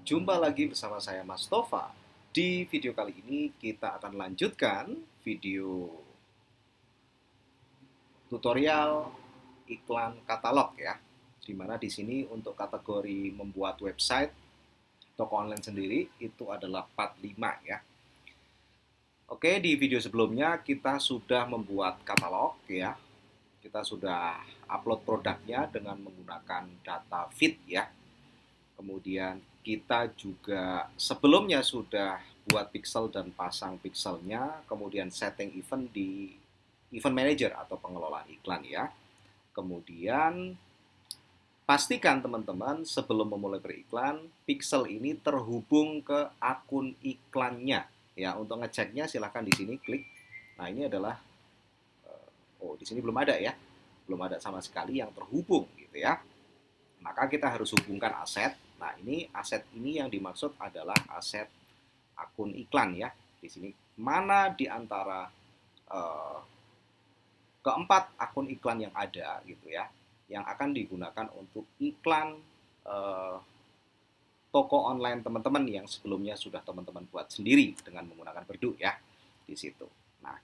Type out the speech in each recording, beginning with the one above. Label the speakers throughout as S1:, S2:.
S1: Jumpa lagi bersama saya Mas Tova. Di video kali ini kita akan lanjutkan video tutorial iklan katalog ya. Dimana di sini untuk kategori membuat website toko online sendiri itu adalah part 5 ya. Oke, di video sebelumnya kita sudah membuat katalog ya. Kita sudah upload produknya dengan menggunakan data feed ya. Kemudian kita juga sebelumnya sudah buat pixel dan pasang pixelnya, kemudian setting event di event manager atau pengelola iklan ya. Kemudian pastikan teman-teman sebelum memulai beriklan, pixel ini terhubung ke akun iklannya. Ya, untuk ngeceknya silahkan di sini klik. Nah, ini adalah di sini belum ada ya. Belum ada sama sekali yang terhubung gitu ya. Maka kita harus hubungkan aset. Nah, ini aset ini yang dimaksud adalah aset akun iklan ya. Di sini mana di antara keempat akun iklan yang ada gitu ya, yang akan digunakan untuk iklan toko online teman-teman yang sebelumnya sudah teman-teman buat sendiri dengan menggunakan Berdu ya di situ. Nah,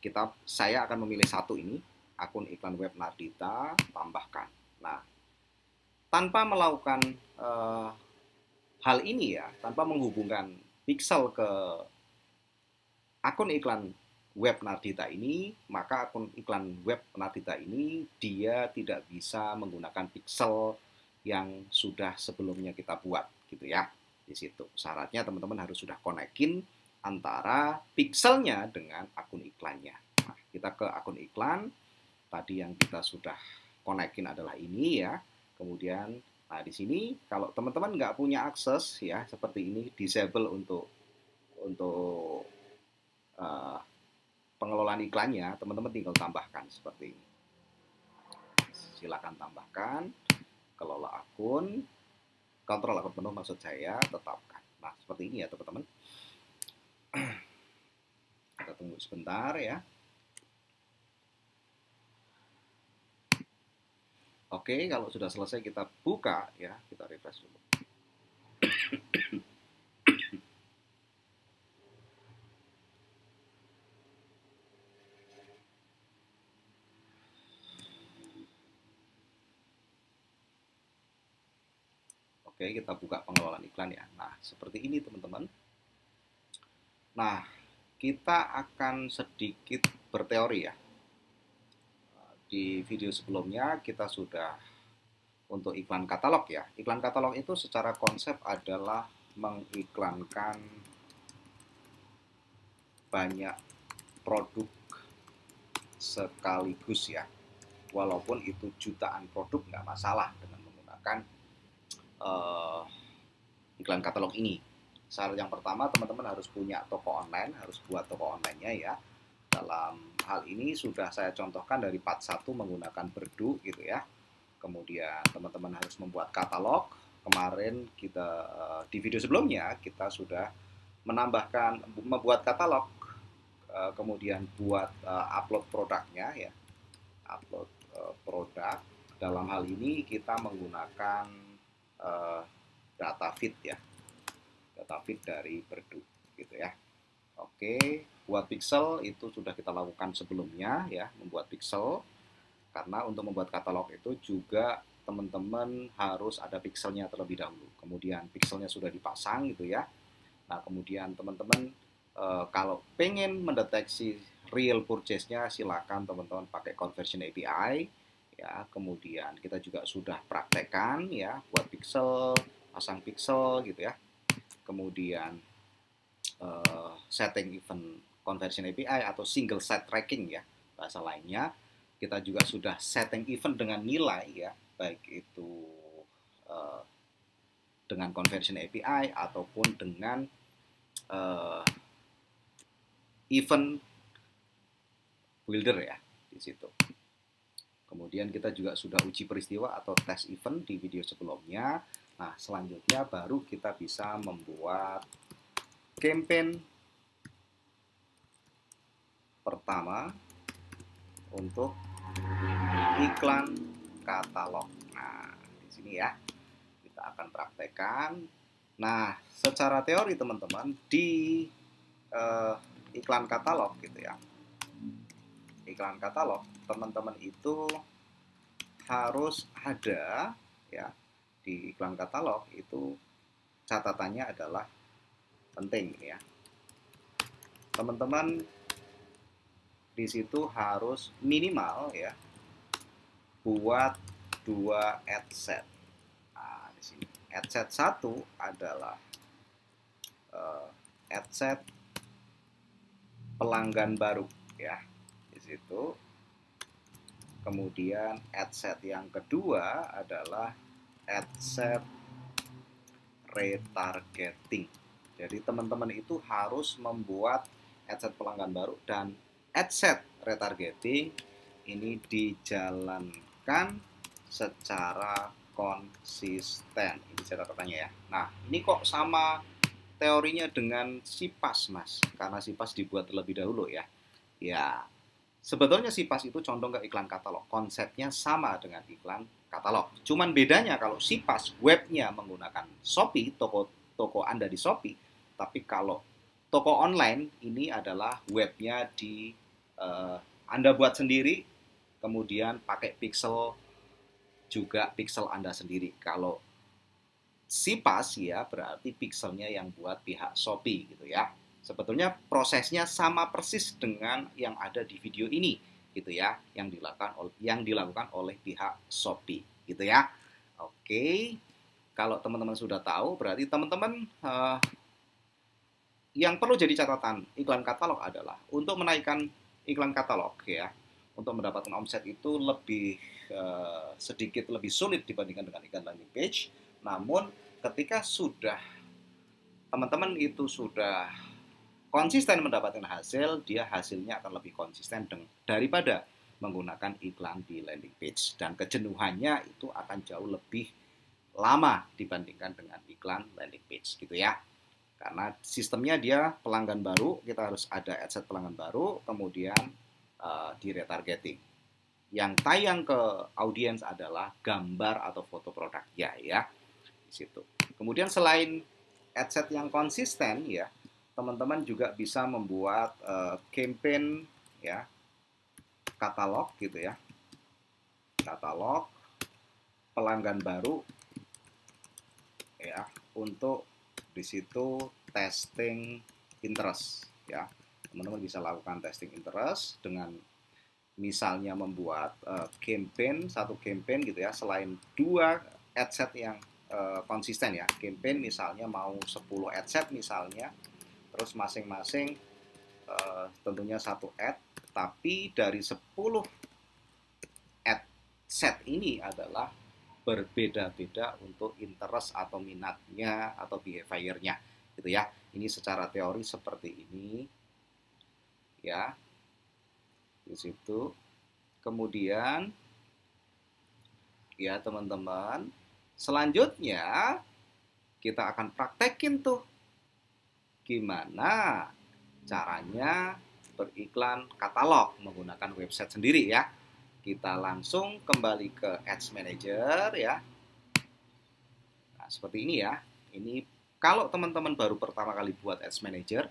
S1: saya akan memilih satu ini, akun iklan web Nardita, tambahkan. Nah, tanpa melakukan hal ini ya, tanpa menghubungkan pixel ke akun iklan web Nardita ini, maka akun iklan web Nardita ini dia tidak bisa menggunakan pixel yang sudah sebelumnya kita buat gitu ya. Di situ syaratnya teman-teman harus sudah konekin antara pixelnya dengan akun iklannya. Nah, kita ke akun iklan tadi yang kita sudah konekin adalah ini ya. Kemudian nah di sini kalau teman-teman nggak punya akses ya seperti ini, disable untuk pengelolaan iklannya, teman-teman tinggal tambahkan seperti ini. Silakan tambahkan, kelola akun, kontrol akun penuh maksud saya, tetapkan. Nah, seperti ini ya teman-teman. Kita tunggu sebentar ya. Oke, kalau sudah selesai kita buka ya, kita refresh dulu. Oke, kita buka pengelolaan iklan ya. Nah, seperti ini teman-teman. Nah, kita akan sedikit berteori ya. Di video sebelumnya kita sudah untuk iklan katalog ya. Iklan katalog itu secara konsep adalah mengiklankan banyak produk sekaligus ya. Walaupun itu jutaan produk nggak masalah dengan menggunakan iklan katalog ini. Syarat yang pertama teman-teman harus punya toko online, harus buat toko online-nya ya. Dalam hal ini sudah saya contohkan dari part 1 menggunakan Berdu gitu ya. Kemudian teman-teman harus membuat katalog. Kemarin kita di video sebelumnya kita sudah membuat katalog, kemudian buat upload produknya ya. Upload produk. Dalam hal ini kita menggunakan data feed ya. Data feed dari Berdu gitu ya. Oke, buat pixel itu sudah kita lakukan sebelumnya ya, membuat pixel. Karena untuk membuat katalog itu juga teman-teman harus ada pixelnya terlebih dahulu. Kemudian pixelnya sudah dipasang gitu ya. Nah, kemudian teman-teman kalau pengen mendeteksi real purchase-nya silakan teman-teman pakai conversion API ya. Kemudian kita juga sudah praktekkan ya buat pixel, pasang pixel gitu ya. Kemudian setting event conversion API atau single site tracking ya bahasa lainnya. Kita juga sudah setting event dengan nilai ya, baik itu dengan conversion API ataupun dengan event builder ya di situ. Kemudian kita juga sudah uji peristiwa atau test event di video sebelumnya. Nah, selanjutnya baru kita bisa membuat campaign pertama untuk iklan katalog. Nah, di sini ya kita akan praktekkan Nah, secara teori teman-teman di iklan katalog gitu ya. Iklan katalog, teman-teman itu harus ada ya di iklan katalog itu catatannya adalah penting ya. Teman-teman di situ harus minimal ya buat 2 ad set. Nah, di sini ad set 1 adalah ad set pelanggan baru ya di situ. Kemudian ad set yang kedua adalah ad set retargeting. Jadi teman-teman itu harus membuat ad set pelanggan baru dan ad set retargeting ini dijalankan secara konsisten. Ini catatannya ya. Nah, ini kok sama teorinya dengan SIPAS, Mas? Karena SIPAS dibuat terlebih dahulu ya. Ya, sebetulnya SIPAS itu condong ke iklan katalog. Konsepnya sama dengan iklan katalog. Cuman bedanya kalau SIPAS webnya menggunakan Shopee, toko Anda di Shopee. Tapi kalau toko online ini adalah webnya di Anda buat sendiri, kemudian pakai pixel juga pixel Anda sendiri. Kalau SIPAS ya berarti pixelnya yang buat pihak Shopee gitu ya. Sebetulnya prosesnya sama persis dengan yang ada di video ini gitu ya, yang dilakukan oleh pihak Shopee gitu ya. Oke. Kalau teman-teman sudah tahu berarti teman-teman yang perlu jadi catatan iklan katalog adalah untuk menaikkan iklan katalog ya, untuk mendapatkan omset itu lebih sedikit lebih sulit dibandingkan dengan iklan landing page. Namun ketika sudah teman-teman itu sudah konsisten mendapatkan hasil, dia hasilnya akan lebih konsisten daripada menggunakan iklan di landing page. Dan kejenuhannya itu akan jauh lebih lama dibandingkan dengan iklan landing page gitu ya. Karena sistemnya dia pelanggan baru, kita harus ada ad set pelanggan baru, kemudian di retargeting. Yang tayang ke audiens adalah gambar atau foto produknya ya di situ. Kemudian selain ad set yang konsisten ya, teman-teman juga bisa membuat campaign ya, katalog gitu ya. Katalog pelanggan baru ya, untuk di situ testing interest ya. Teman-teman bisa lakukan testing interest dengan misalnya membuat satu campaign gitu ya, selain 2 ad set yang konsisten ya. Campaign misalnya mau 10 ad set misalnya, terus masing-masing tentunya 1 ad, tapi dari 10 ad set ini adalah berbeda-beda untuk interest atau minatnya atau behavior-nya gitu ya. Ini secara teori seperti ini ya di situ. Kemudian ya teman-teman, selanjutnya kita akan praktekin tuh gimana caranya beriklan katalog menggunakan website sendiri ya. Kita langsung kembali ke Ads Manager ya. Nah, seperti ini ya. Ini kalau teman-teman baru pertama kali buat Ads Manager,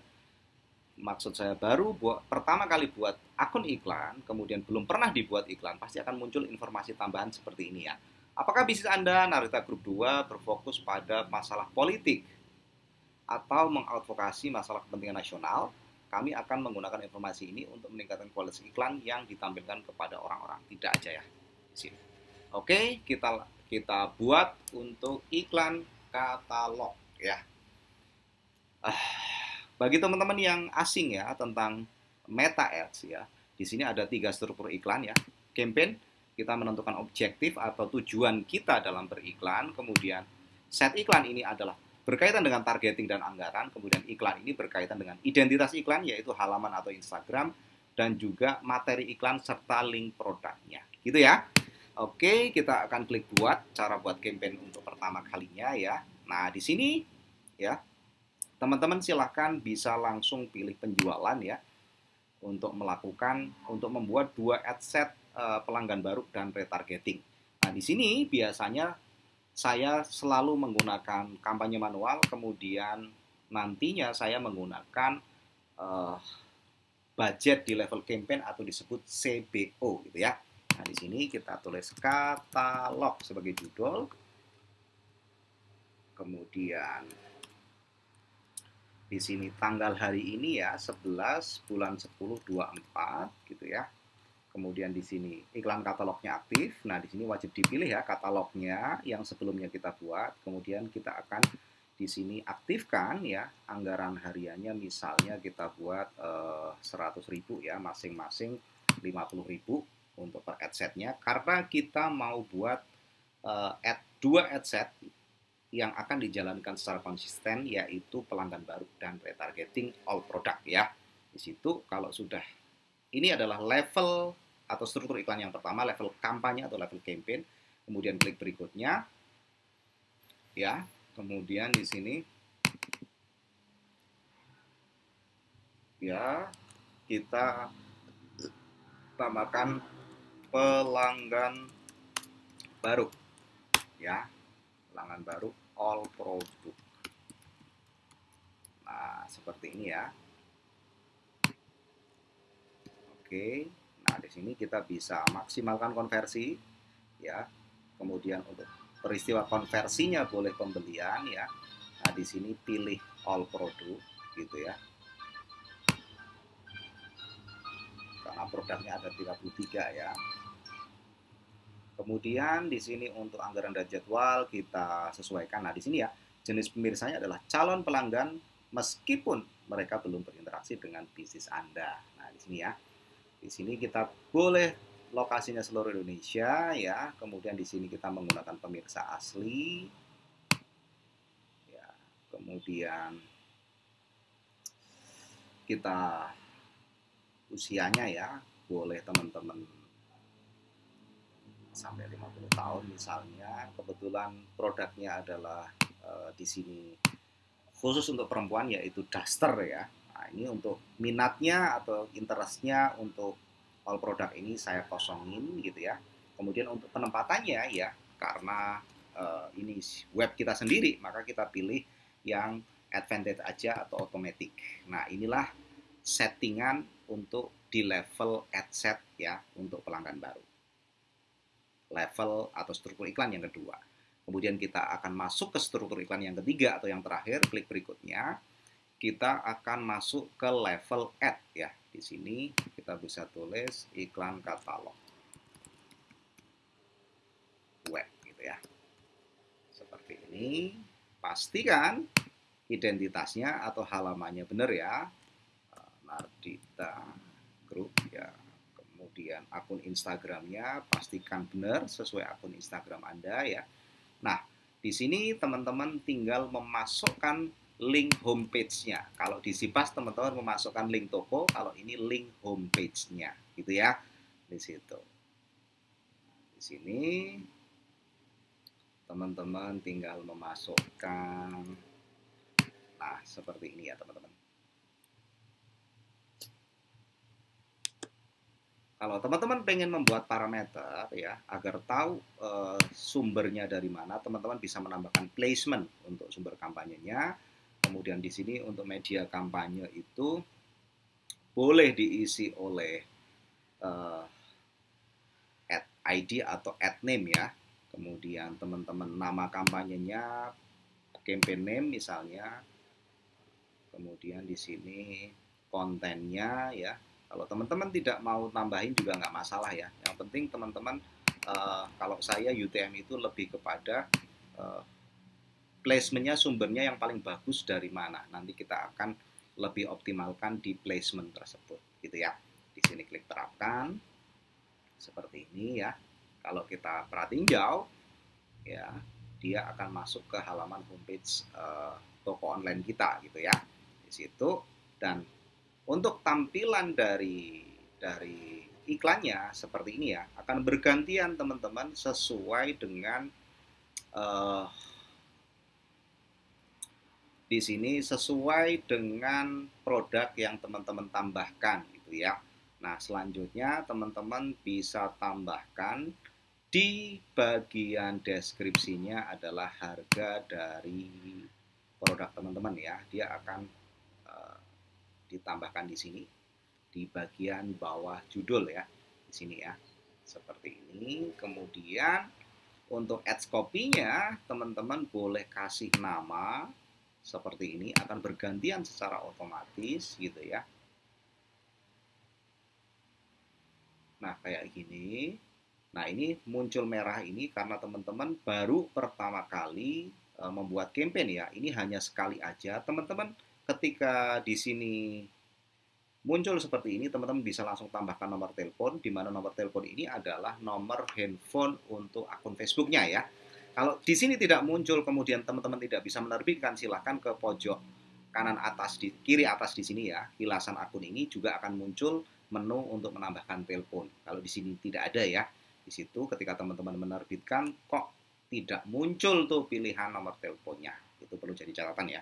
S1: maksud saya pertama kali buat akun iklan, kemudian belum pernah dibuat iklan, pasti akan muncul informasi tambahan seperti ini ya. Apakah bisnis Anda, Narita Group 2, berfokus pada masalah politik atau mengadvokasi masalah kepentingan nasional? Kami akan menggunakan informasi ini untuk meningkatkan kualitas iklan yang ditampilkan kepada orang-orang. Tidak aja ya. Sini. Oke, kita buat untuk iklan katalog ya. Bagi teman-teman yang asing ya tentang Meta Ads ya, di sini ada 3 struktur iklan ya. Campaign, kita menentukan objektif atau tujuan kita dalam beriklan. Kemudian set iklan ini adalah berkaitan dengan targeting dan anggaran. Kemudian iklan ini berkaitan dengan identitas iklan, yaitu halaman atau Instagram, dan juga materi iklan serta link produknya. Gitu ya. Oke, kita akan klik cara buat campaign untuk pertama kalinya ya. Nah, di sini ya, teman-teman silahkan bisa langsung pilih penjualan ya untuk membuat 2 ad set pelanggan baru dan retargeting. Nah, di sini biasanya saya selalu menggunakan kampanye manual, kemudian nantinya saya menggunakan budget di level campaign atau disebut CBO gitu ya. Nah, di sini kita tulis katalog sebagai judul. Kemudian di sini tanggal hari ini ya, 11 bulan 10 24 gitu ya. Kemudian di sini iklan katalognya aktif. Nah, di sini wajib dipilih ya katalognya yang sebelumnya kita buat. Kemudian kita akan di sini aktifkan ya anggaran hariannya, misalnya kita buat 100.000 ya, masing-masing 50.000 untuk per ad setnya, karena kita mau buat dua ad set yang akan dijalankan secara konsisten, yaitu pelanggan baru dan retargeting all product ya. Di situ kalau sudah, ini adalah level atau struktur iklan yang pertama, level kampanye atau level campaign. Kemudian klik berikutnya ya. Kemudian di sini ya kita tambahkan pelanggan baru ya. Pelanggan baru all product. Nah, seperti ini ya. Oke. Nah, di sini kita bisa maksimalkan konversi ya. Kemudian untuk peristiwa konversinya boleh pembelian ya. Nah, di sini pilih all product gitu ya. Karena produknya ada 33 ya. Kemudian di sini untuk anggaran dan jadwal kita sesuaikan. Nah, di sini ya jenis pemirsanya adalah calon pelanggan meskipun mereka belum berinteraksi dengan bisnis Anda. Nah, di sini ya. Di sini kita boleh lokasinya seluruh Indonesia ya. Kemudian di sini kita menggunakan pemirsa asli. Ya, kemudian kita usianya ya, boleh teman-teman sampai 50 tahun misalnya. Kebetulan produknya adalah di sini khusus untuk perempuan, yaitu daster ya. Nah, ini untuk minatnya atau interestnya untuk all product ini saya kosongin gitu ya. Kemudian untuk penempatannya ya, karena ini web kita sendiri, maka kita pilih yang advantage aja atau automatic. Nah, inilah settingan untuk di level ad set ya untuk pelanggan baru. Level atau struktur iklan yang kedua. Kemudian kita akan masuk ke struktur iklan yang ketiga atau yang terakhir, klik berikutnya. Kita akan masuk ke level ad ya. Di sini kita bisa tulis iklan katalog web gitu ya. Seperti ini. Pastikan identitasnya atau halamannya benar ya. Nardita Group ya. Kemudian akun Instagramnya pastikan benar sesuai akun Instagram Anda ya. Nah, di sini teman-teman tinggal memasukkan link homepage-nya. Kalau di Sipas teman-teman memasukkan link toko, kalau ini link homepage-nya gitu ya. Di situ. Di sini teman-teman tinggal memasukkan, nah seperti ini ya teman-teman. Kalau teman-teman pengen membuat parameter ya agar tahu sumbernya dari mana, teman-teman bisa menambahkan placement untuk sumber kampanyenya. Kemudian di sini untuk media kampanye itu boleh diisi oleh ad ID atau ad name ya. Kemudian teman-teman nama kampanyenya, campaign name misalnya. Kemudian di sini kontennya ya. Kalau teman-teman tidak mau tambahin juga nggak masalah ya. Yang penting teman-teman, kalau saya UTM itu lebih kepada placementnya, sumbernya yang paling bagus dari mana. Nanti kita akan lebih optimalkan di placement tersebut, gitu ya. Di sini klik terapkan, seperti ini ya. Kalau kita perhatiin jauh, ya dia akan masuk ke halaman homepage toko online kita, gitu ya. Di situ dan untuk tampilan dari iklannya seperti ini ya, akan bergantian teman-teman sesuai dengan di sini sesuai dengan produk yang teman-teman tambahkan gitu ya. Nah, selanjutnya teman-teman bisa tambahkan Di bagian deskripsinya adalah harga dari produk teman-teman ya. Dia akan ditambahkan di sini di bagian bawah judul ya. Di sini ya. Seperti ini. Kemudian untuk ads copy-nya teman-teman boleh kasih nama seperti ini, akan bergantian secara otomatis gitu ya. Nah, kayak gini. Nah, ini muncul merah ini karena teman-teman baru pertama kali membuat campaign ya. Ini hanya sekali aja. Teman-teman ketika di sini muncul seperti ini, teman-teman bisa langsung tambahkan nomor telepon, di mana nomor telepon ini adalah nomor handphone untuk akun Facebooknya ya. Kalau di sini tidak muncul, kemudian teman-teman tidak bisa menerbitkan, silahkan ke pojok kanan atas, di kiri atas di sini ya, kilasan akun ini juga akan muncul menu untuk menambahkan telepon. Kalau di sini tidak ada ya, di situ ketika teman-teman menerbitkan kok tidak muncul tuh pilihan nomor teleponnya. Itu perlu jadi catatan ya.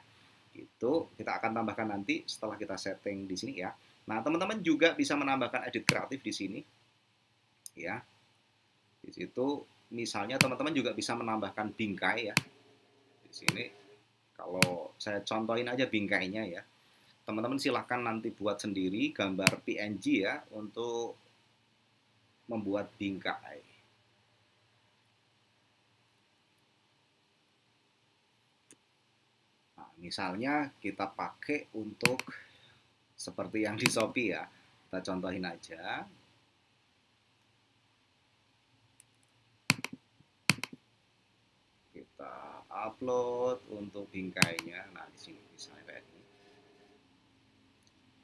S1: Itu kita akan tambahkan nanti setelah kita setting di sini ya. Nah, teman-teman juga bisa menambahkan edit kreatif di sini. Ya. Di situ misalnya teman-teman juga bisa menambahkan bingkai ya. Di sini kalau saya contohin aja bingkainya ya. Teman-teman silahkan nanti buat sendiri gambar PNG ya untuk membuat bingkai. Nah, misalnya kita pakai untuk seperti yang di Shopee ya. Kita contohin aja. Kita upload untuk bingkainya. Nah, di sini misalnya kayak ini.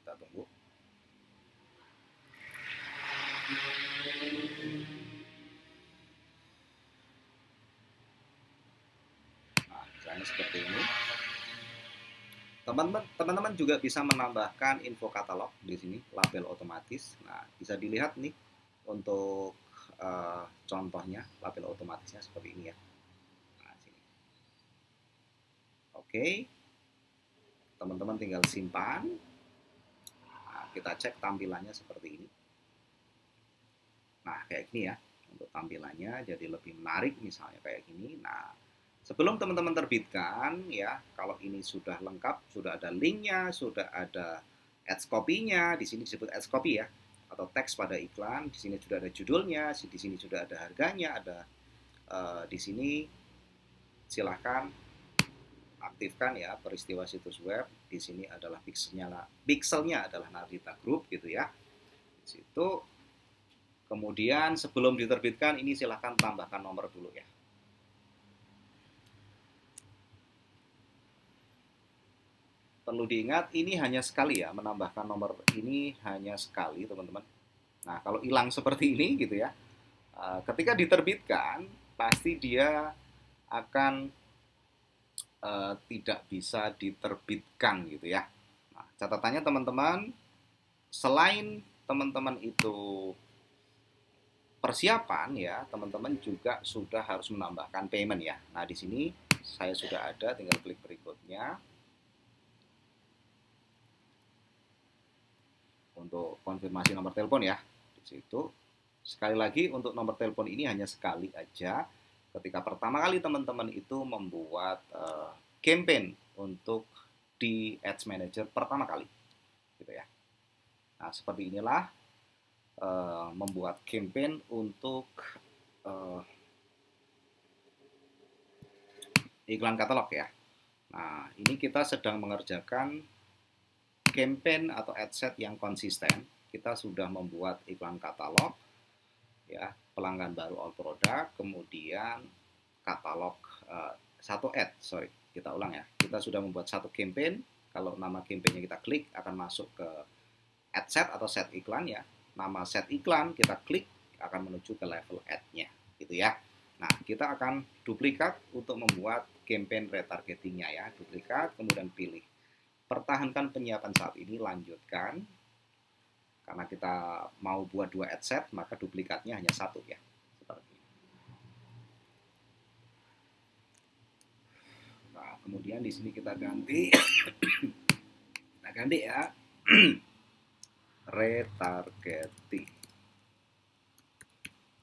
S1: Kita tunggu. Nah, misalnya seperti ini. Teman-teman juga bisa menambahkan info katalog di sini, label otomatis. Nah, bisa dilihat nih untuk contohnya, label otomatisnya seperti ini ya. Nah, sini. Oke, teman-teman tinggal simpan. Nah, kita cek tampilannya seperti ini. Nah, kayak gini ya, untuk tampilannya jadi lebih menarik misalnya kayak gini. Nah, sebelum teman-teman terbitkan ya, kalau ini sudah lengkap, sudah ada linknya, sudah ada ads copy-nya, di sini disebut ads copy ya, atau teks pada iklan, di sini sudah ada judulnya, di sini sudah ada harganya, ada di sini silahkan aktifkan ya peristiwa situs web. Di sini adalah pixelnya adalah Nardita Group gitu ya. Di situ kemudian sebelum diterbitkan ini silahkan tambahkan nomor dulu ya. Perlu diingat ini hanya sekali ya, menambahkan nomor ini hanya sekali teman-teman. Nah, kalau hilang seperti ini gitu ya, ketika diterbitkan pasti dia akan tidak bisa diterbitkan gitu ya. Nah, catatannya teman-teman, selain teman-teman itu persiapan ya, teman-teman juga sudah harus menambahkan payment ya. Nah, di sini saya sudah ada, tinggal klik berikutnya. Untuk konfirmasi nomor telepon ya. Di situ sekali lagi untuk nomor telepon ini hanya sekali aja ketika pertama kali teman-teman itu membuat campaign untuk di Ads Manager pertama kali gitu ya. Nah, seperti inilah membuat campaign untuk iklan katalog ya. Nah, ini kita sedang mengerjakan campaign atau ad set yang konsisten. Kita sudah membuat iklan katalog ya, pelanggan baru all product, kemudian katalog satu ad, kita ulang ya. Kita sudah membuat satu campaign. Kalau nama campaignnya kita klik akan masuk ke ad set atau set iklan ya. Nama set iklan kita klik akan menuju ke level ad-nya gitu ya. Nah, kita akan duplikat untuk membuat campaign retargetingnya ya. Duplikat, kemudian pilih pertahankan penyiapan saat ini, lanjutkan. Karena kita mau buat 2 ad set, maka duplikatnya hanya 1 ya. Seperti ini. Nah, kemudian di sini kita ganti kita ganti ya. Retargeting.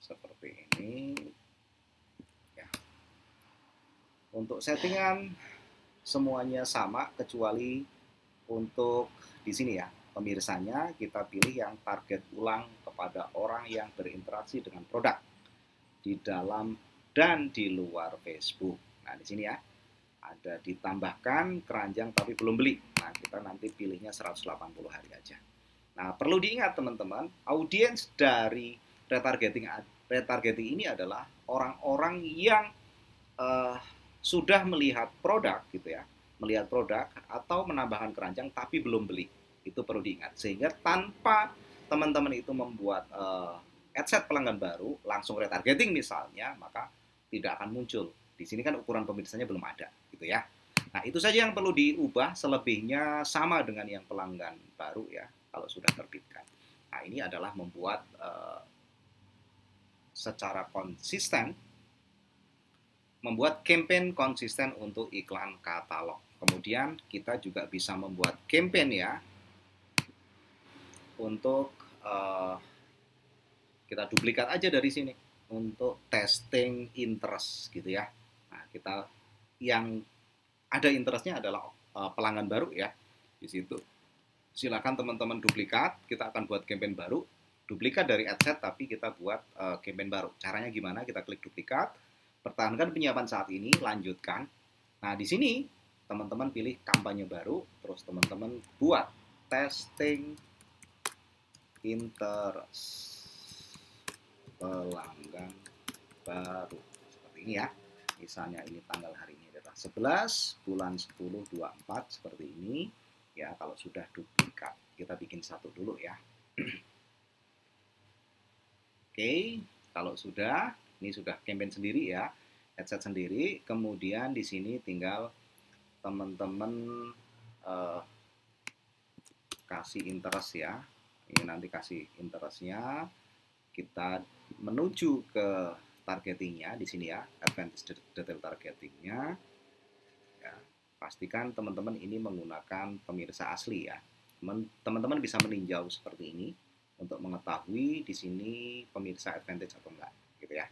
S1: Seperti ini. Ini ya. Untuk settingan semuanya sama kecuali untuk di sini ya. Pemirsanya kita pilih yang target ulang kepada orang yang berinteraksi dengan produk di dalam dan di luar Facebook. Nah, di sini ya. Ada ditambahkan keranjang tapi belum beli. Nah, kita nanti pilihnya 180 hari aja. Nah, perlu diingat teman-teman, audiens dari retargeting ini adalah orang-orang yang sudah melihat produk gitu ya, melihat produk atau menambahkan keranjang tapi belum beli. Itu perlu diingat. Sehingga tanpa teman-teman itu membuat adset pelanggan baru, langsung retargeting misalnya, maka tidak akan muncul. Di sini kan ukuran pemirsanya belum ada, gitu ya. Nah, itu saja yang perlu diubah, selebihnya sama dengan yang pelanggan baru ya, kalau sudah terbitkan. Nah, ini adalah membuat secara konsisten, membuat campaign konsisten untuk iklan katalog. Kemudian kita juga bisa membuat campaign ya, untuk kita duplikat aja dari sini, untuk testing interest gitu ya. Nah, kita yang ada interestnya adalah pelanggan baru ya di situ. Silakan teman-teman duplikat, kita akan buat campaign baru, duplikat dari adset tapi kita buat campaign baru. Caranya gimana? Kita klik duplikat, pertahankan penyiapan saat ini, lanjutkan. Nah, di sini teman-teman pilih kampanye baru, terus teman-teman buat testing interest pelanggan baru seperti ini ya. Misalnya ini tanggal hari ini adalah 11 bulan 10 24 seperti ini ya. Kalau sudah duplikat kita bikin satu dulu ya. Oke, kalau sudah, ini sudah campaign sendiri ya, adset sendiri. Kemudian di sini tinggal teman-teman kasih interest ya. Ini nanti kasih interestnya, kita menuju ke targetingnya di sini ya, advanced detail targetingnya. Ya, pastikan teman-teman ini menggunakan pemirsa asli ya. Teman-teman bisa meninjau seperti ini untuk mengetahui di sini pemirsa advantage atau enggak, gitu ya.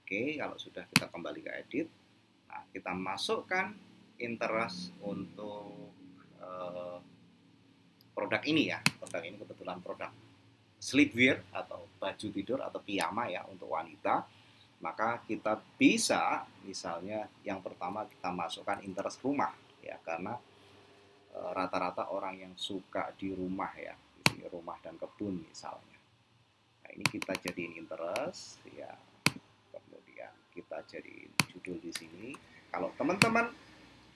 S1: Oke, kalau sudah kita kembali ke edit, nah kita masukkan interest untuk produk ini ya. Produk ini kebetulan produk sleepwear atau baju tidur atau piyama ya untuk wanita. Maka kita bisa misalnya yang pertama kita masukkan interest rumah ya, karena rata-rata orang yang suka di rumah ya, di rumah dan kebun misalnya. Nah, ini kita jadiin interest ya. Kemudian kita jadiin judul di sini. Kalau teman-teman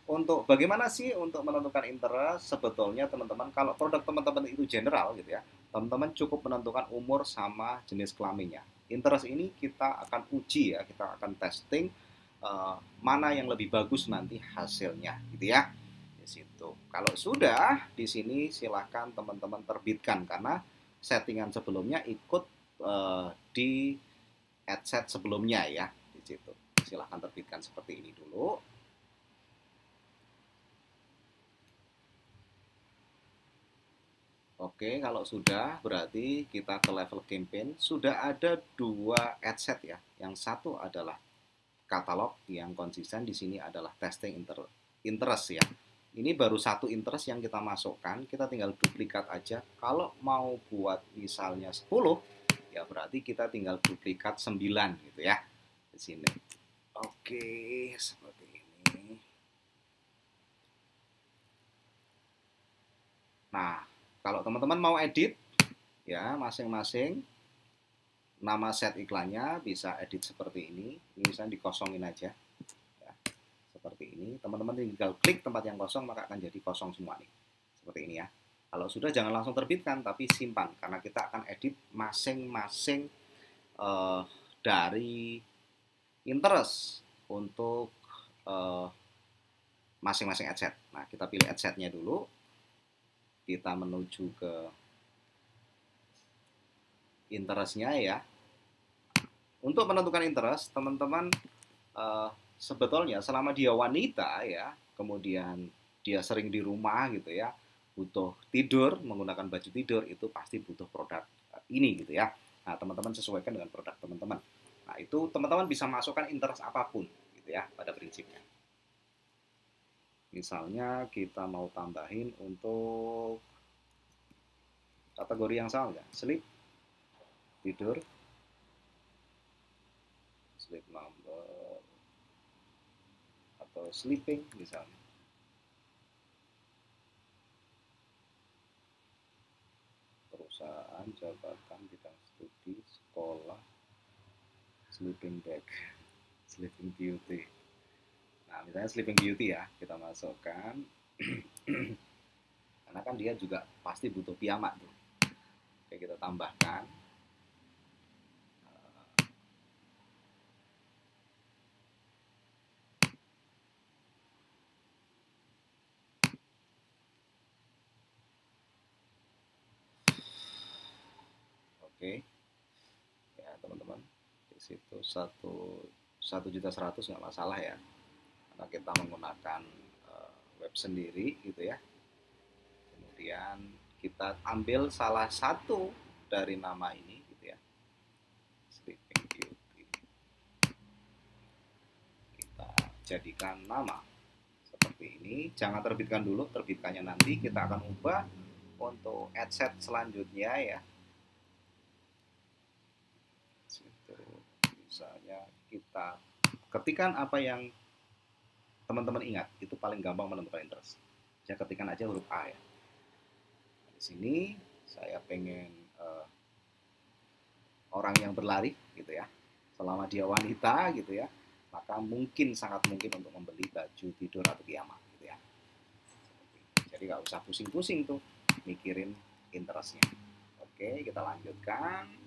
S1: untuk bagaimana sih untuk menentukan interest, sebetulnya teman-teman kalau produk teman-teman itu general gitu ya, teman-teman cukup menentukan umur sama jenis kelaminnya. Interest ini kita akan uji ya, kita akan testing mana yang lebih bagus nanti hasilnya gitu ya. Di situ. Kalau sudah di sini silahkan teman-teman terbitkan karena settingan sebelumnya ikut di adset sebelumnya ya di situ. Silahkan terbitkan seperti ini dulu. Oke, kalau sudah berarti kita ke level campaign. Sudah ada dua adset ya. Yang satu adalah katalog yang konsisten, di sini adalah testing interest ya. Ini baru satu interest yang kita masukkan, kita tinggal duplikat aja. Kalau mau buat misalnya 10, ya berarti kita tinggal duplikat 9 gitu ya. Di sini. Oke, seperti ini. Nah, kalau teman-teman mau edit, ya masing-masing nama set iklannya bisa edit seperti ini. Ini misalnya dikosongin aja, ya, seperti ini. Teman-teman tinggal klik tempat yang kosong maka akan jadi kosong semua nih, seperti ini ya. Kalau sudah jangan langsung terbitkan, tapi simpan karena kita akan edit masing-masing dari interest untuk masing-masing adset. Nah, kita pilih adsetnya dulu. Kita menuju ke interestnya ya. Untuk menentukan interest, teman-teman sebetulnya selama dia wanita ya, kemudian dia sering di rumah gitu ya, butuh tidur, menggunakan baju tidur, itu pasti butuh produk ini gitu ya. Nah, teman-teman sesuaikan dengan produk teman-teman. Nah, itu teman-teman bisa masukkan interest apapun gitu ya pada prinsipnya. Misalnya kita mau tambahin untuk kategori yang sama ya, sleep, tidur, sleep number, atau sleeping misalnya. Perusahaan, jabatan, bidang studi, sekolah, sleeping bag, sleeping beauty. Nah, misalnya sleeping beauty ya, kita masukkan. Karena kan dia juga pasti butuh piyama tuh. Oke, kita tambahkan. Oke, ya teman-teman, di situ 1.100.000 nggak masalah ya, karena kita menggunakan web sendiri gitu ya. Kemudian kita ambil salah satu dari nama ini gitu ya, sleeping beauty, kita jadikan nama seperti ini. Jangan terbitkan dulu, terbitkannya nanti. Kita akan ubah untuk adset selanjutnya ya. Situ misalnya kita ketikkan apa yang teman-teman ingat, itu paling gampang menentukan interest. Saya ketikkan aja huruf A ya. Di sini saya pengen orang yang berlari gitu ya, selama dia wanita gitu ya, maka mungkin, sangat mungkin untuk membeli baju tidur atau piyama gitu ya. Jadi nggak usah pusing-pusing tuh mikirin interestnya. Oke, kita lanjutkan.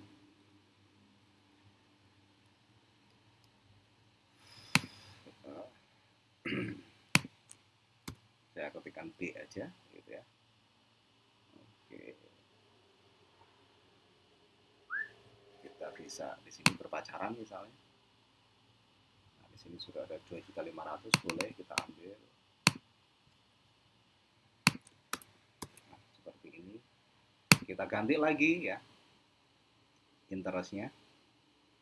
S1: Saya ketikkan B aja gitu ya. Oke, kita bisa di sini berpacaran misalnya. Nah, di sini sudah ada 2.500.000, boleh kita ambil. Nah, seperti ini. Kita ganti lagi ya interestnya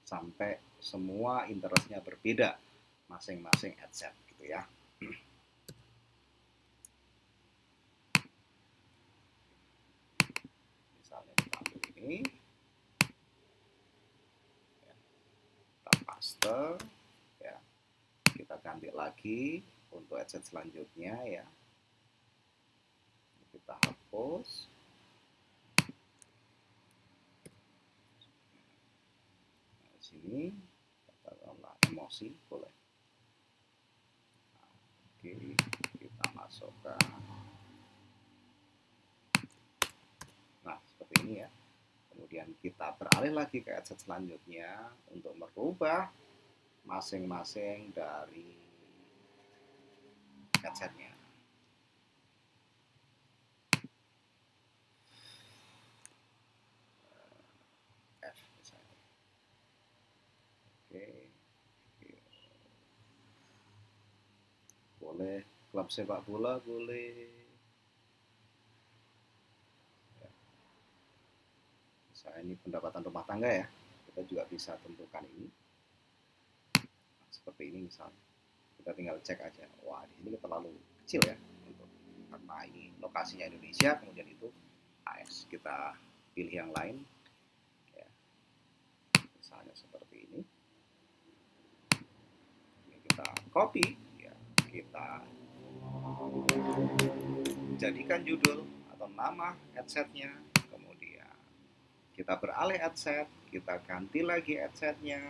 S1: sampai semua interestnya berbeda masing-masing adset gitu ya. Misalnya kita ambil ini, ya, kita paste ya, kita ganti lagi untuk adset selanjutnya ya, kita hapus. Nah, di sini katakanlah emosi, boleh. Nah, oke, kita masukkan. Nah, seperti ini ya. Kemudian kita beralih lagi ke adset selanjutnya untuk merubah masing-masing dari adsetnya. F misalnya. Oke. Boleh klub sepak bola, boleh. Ya. Misalnya ini pendapatan rumah tangga ya, kita juga bisa tentukan ini. Nah, seperti ini misalnya. Kita tinggal cek aja. Wah, di sini terlalu kecil ya untuk, karena ini lokasinya Indonesia, kemudian itu AS. Kita pilih yang lain. Ya. Misalnya seperti ini. Ini kita copy, ya. Kita jadikan judul atau nama adsetnya, kemudian kita beralih adset, kita ganti lagi adsetnya.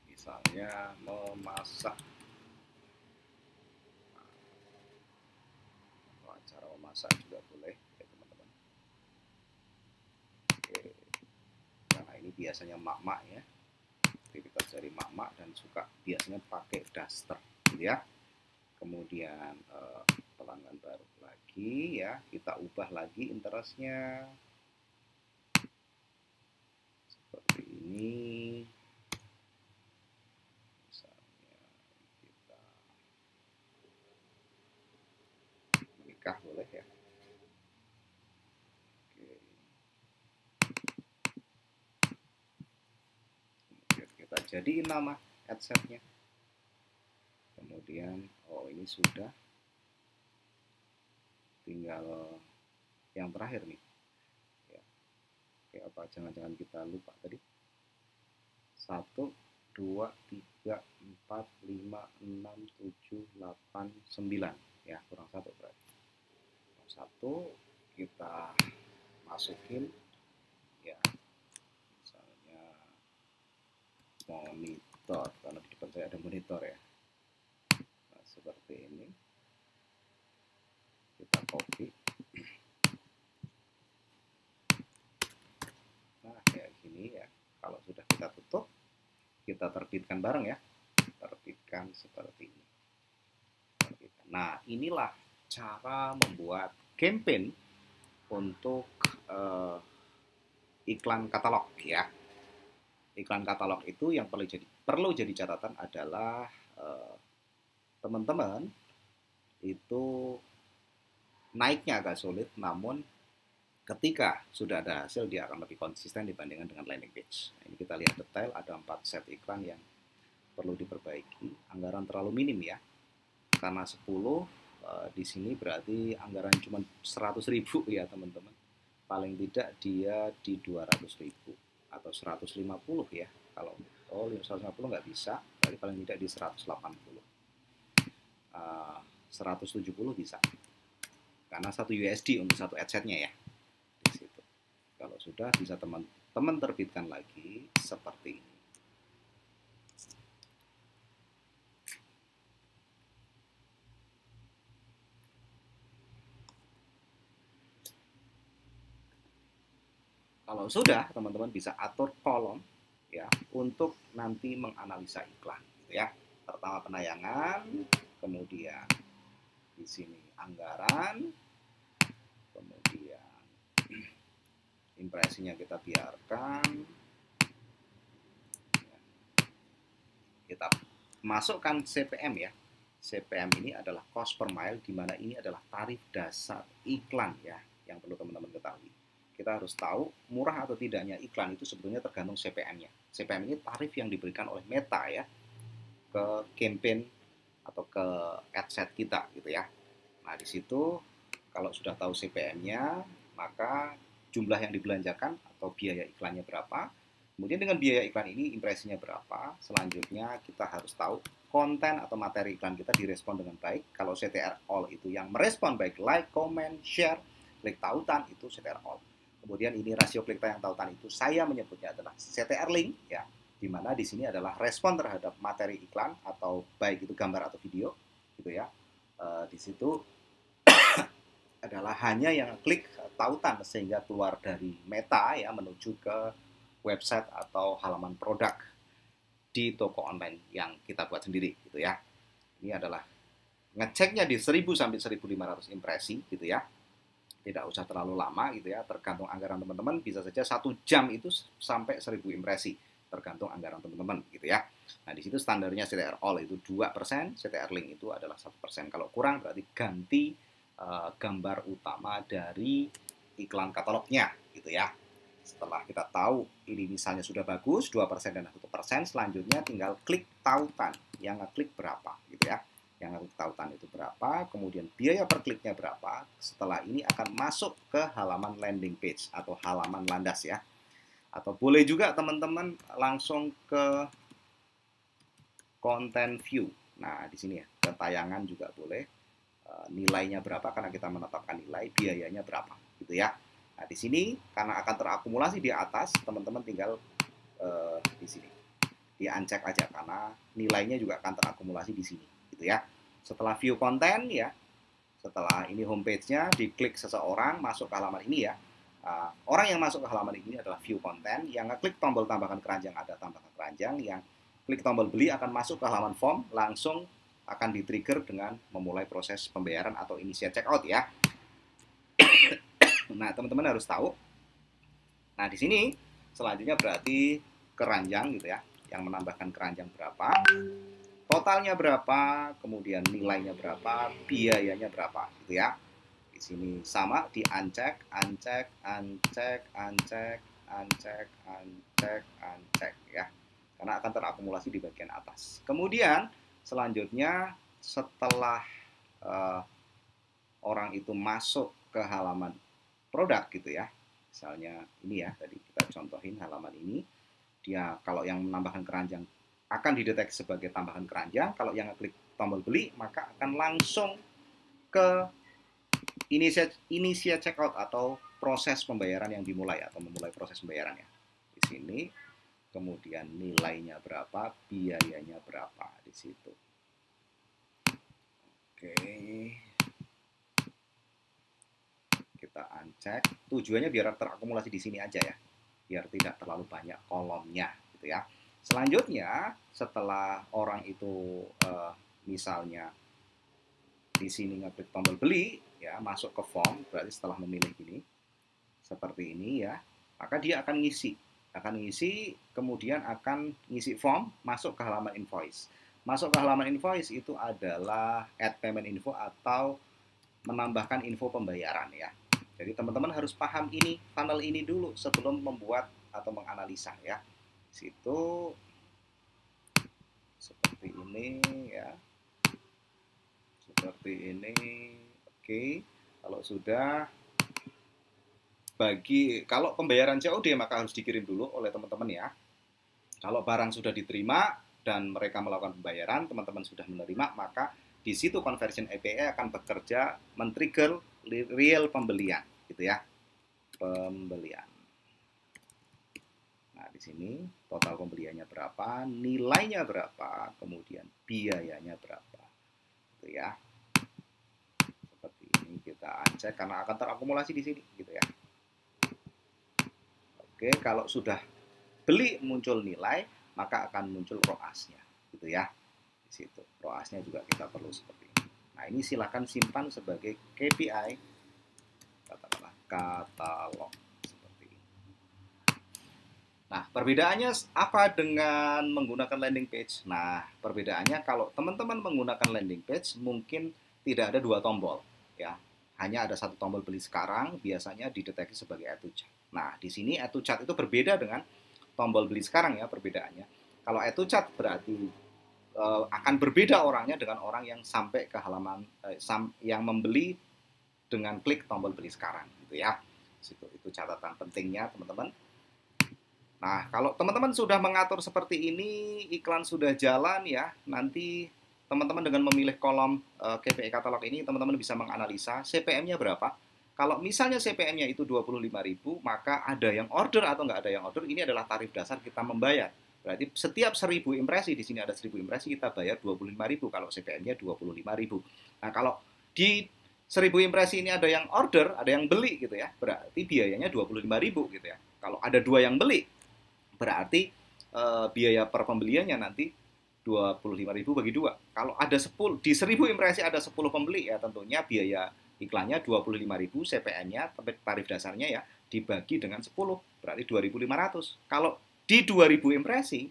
S1: Misalnya memasak, atau acara memasak juga boleh ya teman-teman. Oke, karena ini biasanya mak-mak ya, aktivitas dari mak-mak dan suka biasanya pakai daster gitu ya. Kemudian pelanggan baru lagi ya, kita ubah lagi interestnya seperti ini. Misalnya kita menikah boleh ya. Oke. jadiin nama adsense-nya. Kemudian, oh ini sudah, tinggal yang terakhir nih. Ya. Oke, apa jangan-jangan kita lupa tadi? 1, 2, 3, 4, 5, 6, 7, 8, 9. Ya, kurang 1 berarti. 1 kita masukin, ya, misalnya monitor, karena di depan saya ada monitor ya. Nah, seperti ini. Kita copy. Nah, kayak gini ya. Kalau sudah kita tutup, kita terbitkan bareng ya. Terbitkan seperti ini. Nah, inilah cara membuat campaign untuk iklan katalog ya. Iklan katalog itu yang perlu jadi catatan adalah teman-teman itu naiknya agak sulit, namun ketika sudah ada hasil dia akan lebih konsisten dibandingkan dengan landing page. Nah, ini kita lihat detail, ada 4 set iklan yang perlu diperbaiki. Anggaran terlalu minim ya, karena 10 di sini berarti anggaran cuma 100.000 ya teman-teman. Paling tidak dia di 200.000 atau 150 ya. Kalau 150 nggak bisa, berarti paling tidak di 180. 170 bisa. Karena 1 USD untuk satu adsense-nya ya. Di situ. Kalau sudah bisa teman-teman terbitkan lagi seperti ini. Kalau sudah, teman-teman bisa atur kolom ya untuk nanti menganalisa iklan gitu ya. Pertama penayangan, kemudian di sini anggaran, kemudian impresinya kita biarkan. Kita masukkan CPM ya. CPM ini adalah cost per mile, di mana ini adalah tarif dasar iklan ya, yang perlu teman-teman ketahui. Kita harus tahu murah atau tidaknya iklan itu sebetulnya tergantung CPM-nya. CPM ini tarif yang diberikan oleh Meta ya ke campaign atau ke adset kita gitu ya. Nah, di situ kalau sudah tahu CPM-nya, maka jumlah yang dibelanjakan atau biaya iklannya berapa. Kemudian dengan biaya iklan ini impresinya berapa. Selanjutnya kita harus tahu konten atau materi iklan kita direspon dengan baik. Kalau CTR all itu yang merespon baik, like, comment, share, klik tautan itu CTR all. Kemudian ini rasio klik tayang tautan itu saya menyebutnya adalah CTR link ya, di mana di sini adalah respon terhadap materi iklan atau baik itu gambar atau video gitu ya. Di situ adalah hanya yang klik tautan sehingga keluar dari Meta ya menuju ke website atau halaman produk di toko online yang kita buat sendiri gitu ya. Ini adalah ngeceknya di 1000 sampai 1500 impresi gitu ya. Tidak usah terlalu lama gitu ya, tergantung anggaran teman-teman, bisa saja 1 jam itu sampai 1000 impresi, tergantung anggaran teman-teman gitu ya. Nah, di situ standarnya CTR all itu 2%, CTR link itu adalah 1%. Kalau kurang berarti ganti gambar utama dari iklan katalognya gitu ya. Setelah kita tahu ini misalnya sudah bagus 2% dan 1%, selanjutnya tinggal klik tautan, yang ngeklik berapa gitu ya. Yang tautan itu berapa, kemudian biaya per kliknya berapa. Setelah ini akan masuk ke halaman landing page atau halaman landas ya. Atau boleh juga teman-teman langsung ke content view. Nah, di sini ya, ke tayangan juga boleh. Nilainya berapa karena kita menetapkan nilai, biayanya berapa gitu ya. Nah, di sini karena akan terakumulasi di atas, teman-teman tinggal di sini. Di-uncheck aja karena nilainya juga akan terakumulasi di sini gitu ya. Setelah view konten ya, setelah ini homepage-nya, diklik seseorang masuk ke halaman ini ya. Orang yang masuk ke halaman ini adalah view konten, yang ngeklik tombol tambahkan keranjang ada tambahkan keranjang, yang klik tombol beli akan masuk ke halaman form, langsung akan di-trigger dengan memulai proses pembayaran atau initiate checkout ya. Nah, teman-teman harus tahu. Nah, di sini selanjutnya berarti keranjang gitu ya, yang menambahkan keranjang berapa, totalnya berapa, kemudian nilainya berapa, biayanya berapa gitu ya. Di sini sama di uncheck, uncheck, uncheck, uncheck, uncheck, uncheck, uncheck ya. karena akan terakumulasi di bagian atas. Kemudian selanjutnya setelah orang itu masuk ke halaman produk gitu ya, misalnya ini ya, tadi kita contohin halaman ini, dia kalau yang menambahkan keranjang akan dideteksi sebagai tambahan keranjang, kalau yang klik tombol beli maka akan langsung ke initiate checkout atau proses pembayaran yang dimulai atau memulai proses pembayarannya. Di sini kemudian nilainya berapa, biayanya berapa di situ. Oke. Kita uncek. Tujuannya biar terakumulasi di sini aja ya. Biar tidak terlalu banyak kolomnya gitu ya. Selanjutnya setelah orang itu misalnya di sini ngeklik tombol beli ya, masuk ke form, berarti setelah memilih ini seperti ini ya, maka dia akan ngisi, kemudian akan ngisi form, masuk ke halaman invoice. Masuk ke halaman invoice itu adalah add payment info atau menambahkan info pembayaran ya. Jadi teman-teman harus paham ini, funnel ini dulu sebelum membuat atau menganalisa ya. Situ seperti ini ya. Seperti ini. Oke. Kalau sudah, kalau pembayaran COD maka harus dikirim dulu oleh teman-teman ya. Kalau barang sudah diterima dan mereka melakukan pembayaran, teman-teman sudah menerima, maka di situ conversion API akan bekerja men-trigger real pembelian gitu ya. Pembelian. Nah, di sini total pembeliannya berapa, nilainya berapa, kemudian biayanya berapa. Gitu ya. Seperti ini kita uncek karena akan terakumulasi di sini gitu ya. Oke, kalau sudah beli muncul nilai, maka akan muncul ROAS-nya gitu ya. Di situ ROAS-nya juga kita perlu seperti ini. Nah, ini silakan simpan sebagai KPI, katakanlah katalog seperti ini. Nah, perbedaannya apa dengan menggunakan landing page? Nah, perbedaannya kalau teman-teman menggunakan landing page mungkin tidak ada dua tombol ya. Hanya ada satu tombol beli sekarang, biasanya dideteksi sebagai add to cart. Nah, di sini add to cart itu berbeda dengan tombol beli sekarang ya perbedaannya. Kalau add to cart berarti akan berbeda orangnya dengan orang yang sampai ke halaman yang membeli dengan klik tombol beli sekarang gitu ya. Itu catatan pentingnya teman-teman. Nah, kalau teman-teman sudah mengatur seperti ini, iklan sudah jalan ya, nanti teman-teman dengan memilih kolom KPI katalog ini, teman-teman bisa menganalisa CPM-nya berapa. Kalau misalnya CPM-nya itu 25.000, maka ada yang order atau nggak ada yang order, ini adalah tarif dasar kita membayar. Berarti setiap 1.000 impresi, di sini ada 1.000 impresi, kita bayar 25.000 kalau CPM-nya 25.000. Nah, kalau di 1.000 impresi ini ada yang order, ada yang beli gitu ya, berarti biayanya 25.000 gitu ya. Kalau ada 2 yang beli, berarti biaya per pembeliannya nanti 25.000 bagi 2. Kalau ada 10, di 1.000 impresi ada 10 pembeli ya, tentunya biaya iklannya 25.000, CPM-nya tarif dasarnya ya dibagi dengan 10, berarti 2.500. Kalau di 2.000 impresi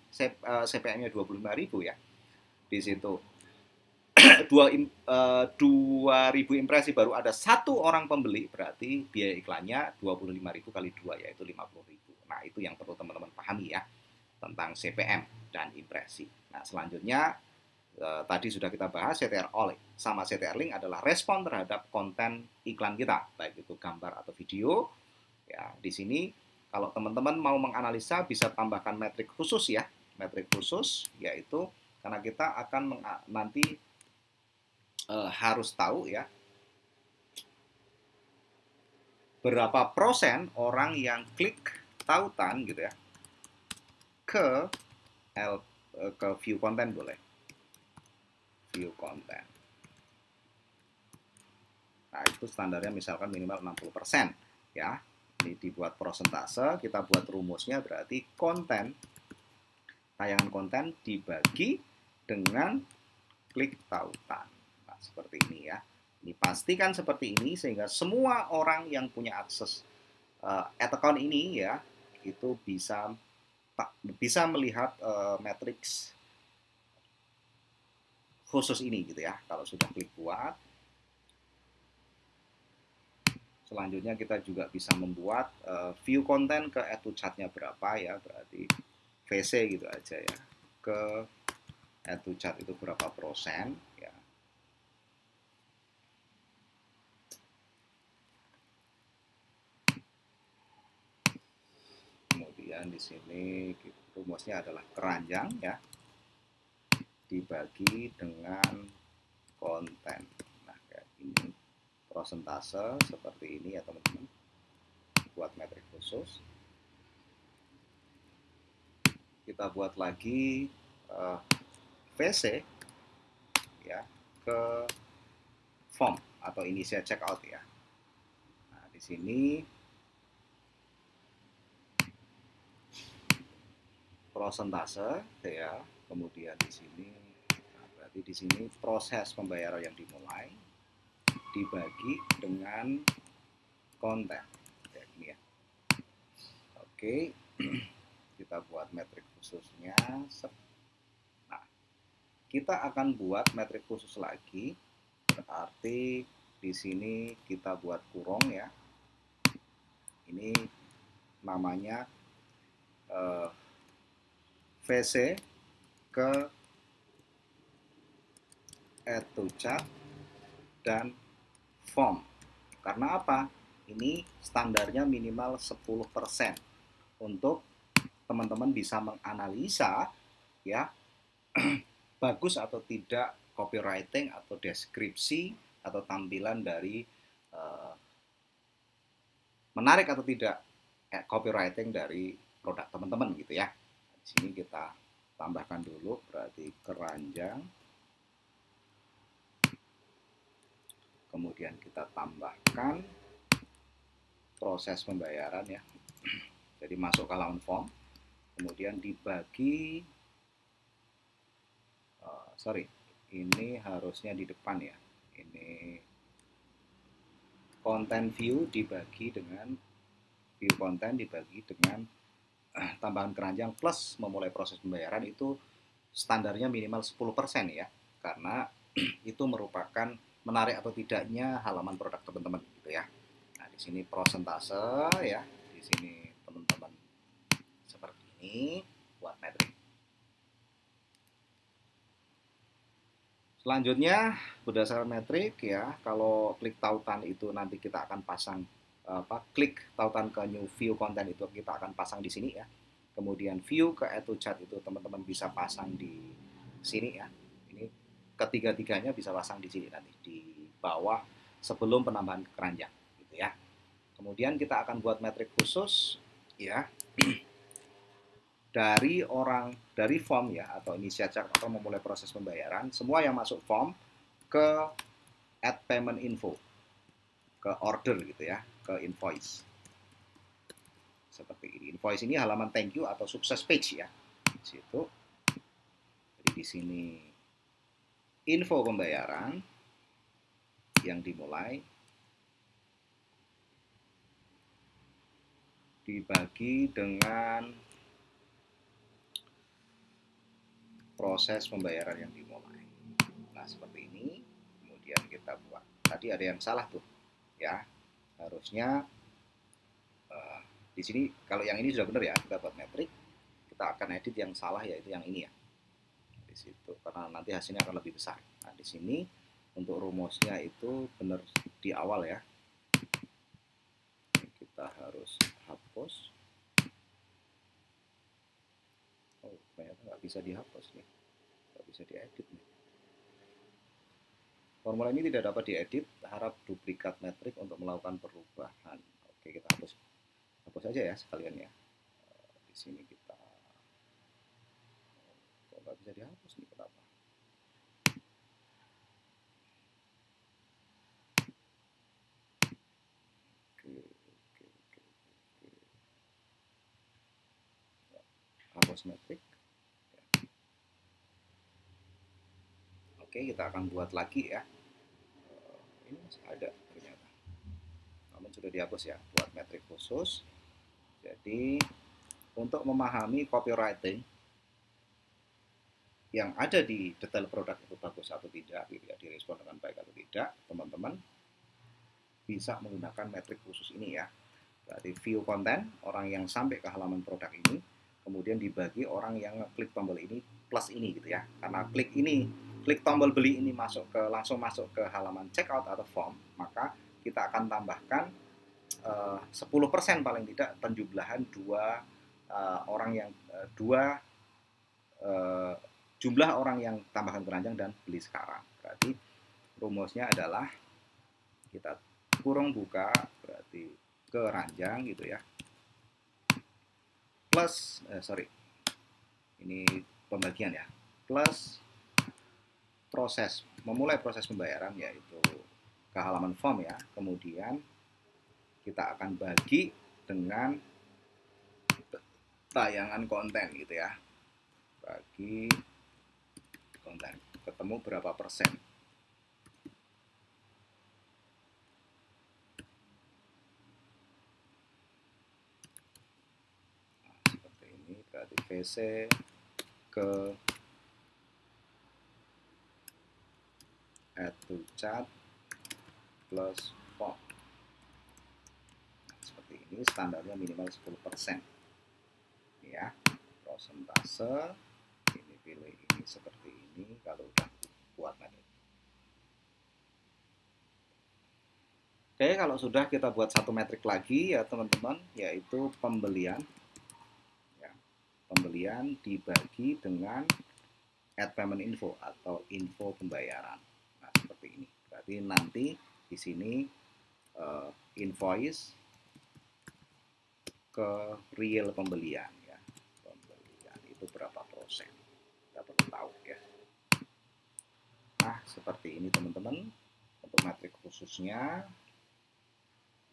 S1: CPM-nya 25.000 ya. Di situ 2.000 impresi baru ada satu orang pembeli, berarti biaya iklannya 25.000 kali 2 yaitu 50.000. Nah, itu yang perlu teman-teman pahami ya tentang CPM dan impresi. Nah, selanjutnya tadi sudah kita bahas CTR All sama CTR Link adalah respon terhadap konten iklan kita, baik itu gambar atau video. Ya, di sini kalau teman-teman mau menganalisa bisa tambahkan metrik khusus ya, metrik khusus yaitu karena kita akan nanti harus tahu ya berapa persen orang yang klik tautan gitu ya ke view konten boleh. View konten. Nah, itu standarnya misalkan minimal 60% ya. Ini dibuat persentase, kita buat rumusnya berarti tayangan konten dibagi dengan klik tautan. Nah, seperti ini ya. Dipastikan seperti ini sehingga semua orang yang punya akses ad account ini ya itu bisa melihat matriks khusus ini gitu ya. Kalau sudah klik buat, selanjutnya kita juga bisa membuat view konten ke add to chat-nya berapa ya, berarti VC gitu aja ya, ke add to chart itu berapa persen ya. Kemudian di sini rumusnya adalah keranjang ya, dibagi dengan konten. Nah, kayak ini prosentase seperti ini ya teman-teman. Buat metrik khusus. Kita buat lagi VC ya ke form atau initial checkout ya. Nah, di sini prosentase ya, kemudian di sini berarti di sini proses pembayaran yang dimulai dibagi dengan konten kayak gini ya. Oke, kita buat metrik khususnya. Nah, kita akan buat metrik khusus lagi, berarti di sini kita buat kurung ya. Ini namanya VC ke add to chart dan form. Karena apa? Ini standarnya minimal 10% untuk teman-teman bisa menganalisa ya bagus atau tidak copywriting atau deskripsi atau tampilan dari menarik atau tidak copywriting dari produk teman-teman gitu ya. Di sini kita tambahkan dulu, berarti keranjang. Kemudian kita tambahkan proses pembayaran ya. Jadi masuk ke halaman form, kemudian dibagi, ini harusnya di depan ya. Ini konten view dibagi dengan view konten dibagi dengan tambahan keranjang plus memulai proses pembayaran, itu standarnya minimal 10% ya. Karena itu merupakan menarik atau tidaknya halaman produk teman-teman gitu ya. Nah, di sini prosentase ya. Di sini teman-teman seperti ini buat metrik. Selanjutnya berdasarkan metrik ya, kalau klik tautan itu nanti kita akan pasang klik tautan ke new view content itu kita akan pasang di sini ya. Kemudian view ke add to chart itu teman-teman bisa pasang di sini ya. Ini ketiga-tiganya bisa pasang di sini nanti di bawah sebelum penambahan keranjang gitu ya. Kemudian kita akan buat metrik khusus ya. Dari form ya atau inisiatif atau memulai proses pembayaran, semua yang masuk form ke add payment info, ke order gitu ya, ke invoice. Seperti ini. Invoice ini halaman thank you atau sukses page ya. Di situ. Jadi di sini info pembayaran yang dimulai dibagi dengan proses pembayaran yang dimulai. Nah, seperti ini. Kemudian kita buat. Tadi ada yang salah tuh, ya. Harusnya di sini kalau yang ini sudah benar ya, kita buat metrik. Kita akan edit yang salah yaitu yang ini ya. Di situ karena nanti hasilnya akan lebih besar. Nah, di sini untuk rumusnya itu benar di awal ya. Kita harus hapus. Oh, ternyata nggak bisa dihapus nih. Nggak bisa diedit nih. Formula ini tidak dapat diedit, harap duplikat metrik untuk melakukan perubahan. Oke, kita hapus aja ya sekalian ya. Di sini kita kok nggak bisa dihapus nih, kenapa? Oke. Hapus metrik. Oke, kita akan buat lagi ya. Ini masih ada ternyata. Namun sudah dihapus ya, buat metrik khusus. Jadi untuk memahami copywriting yang ada di detail produk itu bagus atau tidak, gitu ya, direspon dengan baik atau tidak, teman-teman bisa menggunakan metrik khusus ini ya. Berarti view konten, orang yang sampai ke halaman produk ini, kemudian dibagi orang yang klik tombol ini plus ini gitu ya. Karena klik tombol beli ini langsung masuk ke halaman checkout atau form, maka kita akan tambahkan 10% paling tidak penjumlahan jumlah orang yang tambahkan keranjang dan beli sekarang. Berarti rumusnya adalah kita kurung buka, berarti keranjang gitu ya, plus ini pembagian ya, plus memulai proses pembayaran yaitu ke halaman form ya, kemudian kita akan bagi dengan tayangan konten gitu ya, bagi konten, ketemu berapa persen. Nah, seperti ini, berarti VC ke add to chat plus form. Nah, seperti ini, standarnya minimal 10% ya, prosentase ini, pilih ini seperti ini kalau udah buat lagi. Oke, kalau sudah kita buat satu metrik lagi ya teman-teman, yaitu pembelian ya, pembelian dibagi dengan add payment info atau info pembayaran. Nah, seperti ini. Berarti nanti di sini invoice ke real pembelian ya. Pembelian itu berapa persen? Kita perlu tahu ya. Nah, seperti ini teman-teman. Untuk metrik khususnya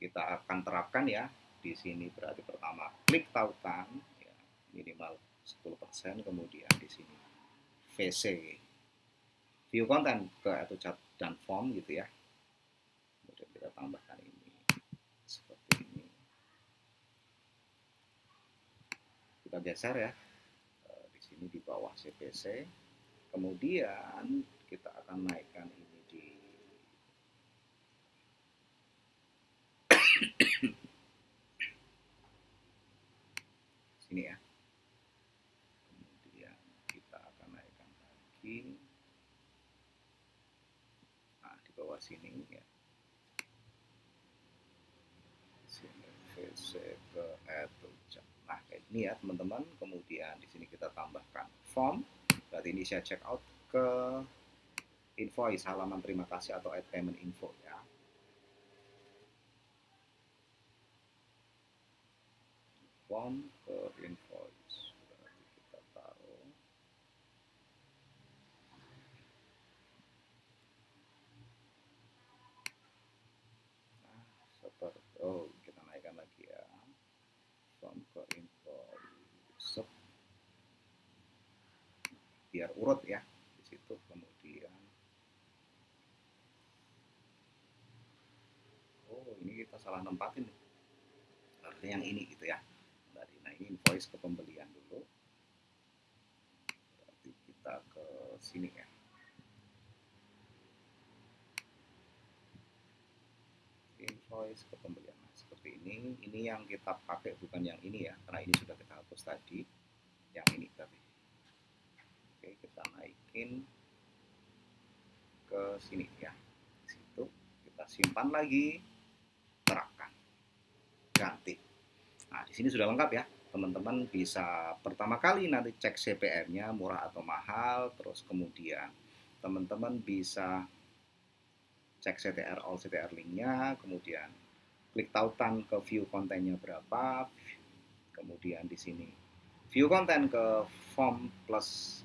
S1: kita akan terapkan ya. Di sini berarti pertama klik tautan ya, minimal 10%, kemudian di sini VC view content ke atau chat dan form gitu ya. Kemudian kita tambahkan ini seperti ini. Kita geser ya di sini di bawah CPC. Kemudian kita akan naikkan ini di sini ya. Kemudian kita akan naikkan lagi. Nah, di bawah sini ya. Sini VC ke atau chat. Nah, kayak ini ya teman-teman. Kemudian di sini kita tambahkan form. Berarti ini saya check out ke invoice halaman terima kasih atau add payment info ya. Form ke invoice. Berarti kita taruh kita naikkan lagi ya. Form ke invoice. Biar urut ya di situ. Kemudian ini kita salah nempatin nih. Artinya yang ini gitu ya. Nah, ini invoice ke pembelian dulu. Berarti kita ke sini ya. Invoice ke pembelian. Nah, seperti ini. Ini yang kita pakai bukan yang ini ya, karena ini sudah kita hapus tadi. Yang ini tapi. Oke, kita naikin ke sini ya. Di situ kita simpan lagi, terapkan, ganti. Nah, di sini sudah lengkap ya. Teman-teman bisa pertama kali nanti cek CPM-nya murah atau mahal, terus kemudian teman-teman bisa cek CTR all CTR link-nya, kemudian klik tautan ke view kontennya berapa, kemudian di sini view konten ke form plus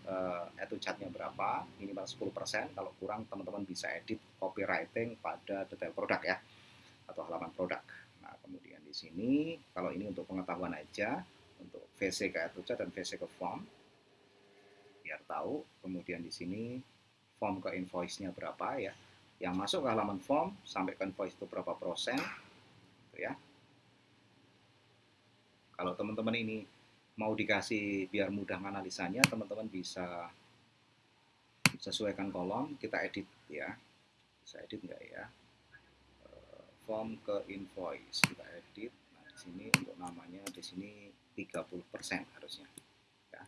S1: itu chatnya berapa, minimal 10%, kalau kurang teman-teman bisa edit copywriting pada detail produk ya, atau halaman produk. Nah, kemudian di sini, kalau ini untuk pengetahuan aja, untuk VC ke itu chat dan VC ke form, biar tahu. Kemudian di sini form ke invoice-nya berapa ya, yang masuk ke halaman form sampai ke invoice itu berapa persen, gitu ya. Kalau teman-teman ini mau dikasih biar mudah analisanya, teman-teman bisa sesuaikan kolom, kita edit ya. Bisa edit nggak ya? Form ke invoice kita edit. Nah, di sini untuk namanya di sini 30% harusnya. Ya.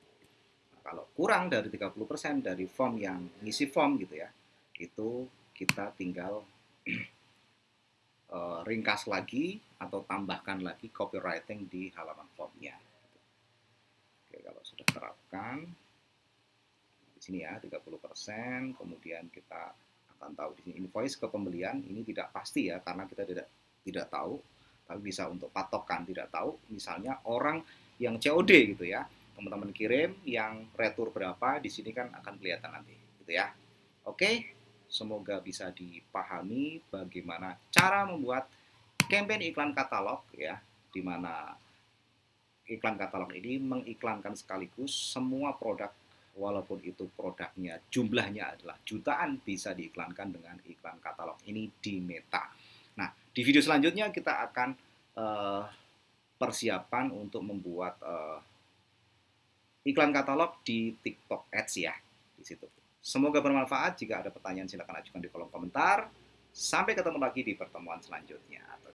S1: Nah, kalau kurang dari 30% dari form yang ngisi form gitu ya, itu kita tinggal ringkas lagi atau tambahkan lagi copywriting di halaman formnya. Oke, kalau sudah terapkan di sini ya 30%, kemudian kita akan tahu di sini invoice ke pembelian ini tidak pasti ya karena kita tidak tahu, tapi bisa untuk patokan tidak tahu. Misalnya orang yang COD gitu ya, teman-teman kirim yang retur berapa di sini kan akan kelihatan nanti gitu ya. Oke, semoga bisa dipahami bagaimana cara membuat campaign iklan katalog ya, di mana iklan katalog ini mengiklankan sekaligus semua produk walaupun itu produknya jumlahnya adalah jutaan bisa diiklankan dengan iklan katalog ini di Meta. Nah, di video selanjutnya kita akan persiapan untuk membuat iklan katalog di TikTok Ads ya di situ. Semoga bermanfaat. Jika ada pertanyaan silakan ajukan di kolom komentar. Sampai ketemu lagi di pertemuan selanjutnya.